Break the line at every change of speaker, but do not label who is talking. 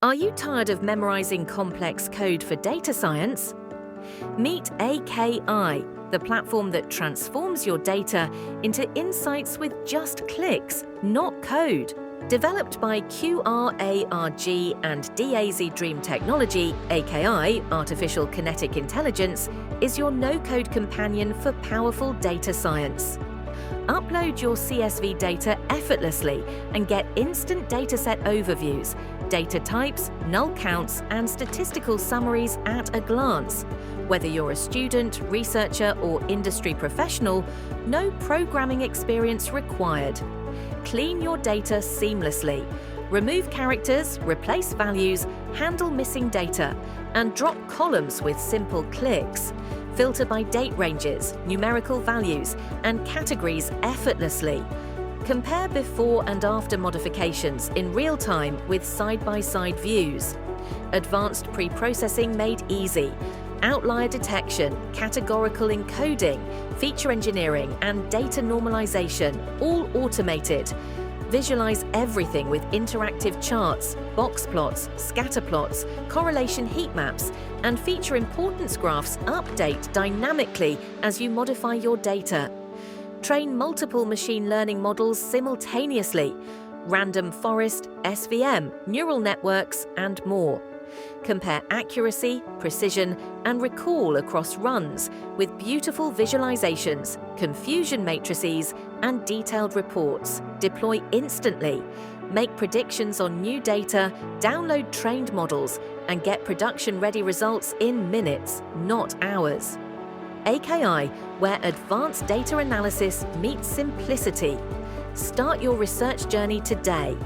Are you tired of memorizing complex code for data science? Meet AKI, the platform that transforms your data into insights with just clicks, not code. Developed by QRARG and DAZ Dream Technology, AKI, Artificial Kinetic Intelligence, is your no-code companion for powerful data science. Upload your CSV data effortlessly and get instant dataset overviews, data types, null counts, and statistical summaries at a glance. Whether you're a student, researcher, or industry professional, no programming experience required. Clean your data seamlessly. Remove characters, replace values, handle missing data, and drop columns with simple clicks. Filter by date ranges, numerical values, and categories effortlessly. Compare before and after modifications in real time with side-by-side views. Advanced pre-processing made easy. Outlier detection, categorical encoding, feature engineering, and data normalization, all automated. Visualize everything with interactive charts, box plots, scatter plots, correlation heat maps, and feature importance graphs update dynamically as you modify your data. Train multiple machine learning models simultaneously, random forest, SVM, neural networks, and more. Compare accuracy, precision, and recall across runs with beautiful visualizations, confusion matrices, and detailed reports. Deploy instantly. Make predictions on new data, download trained models, and get production-ready results in minutes, not hours. AKI, where advanced data analysis meets simplicity. Start your research journey today.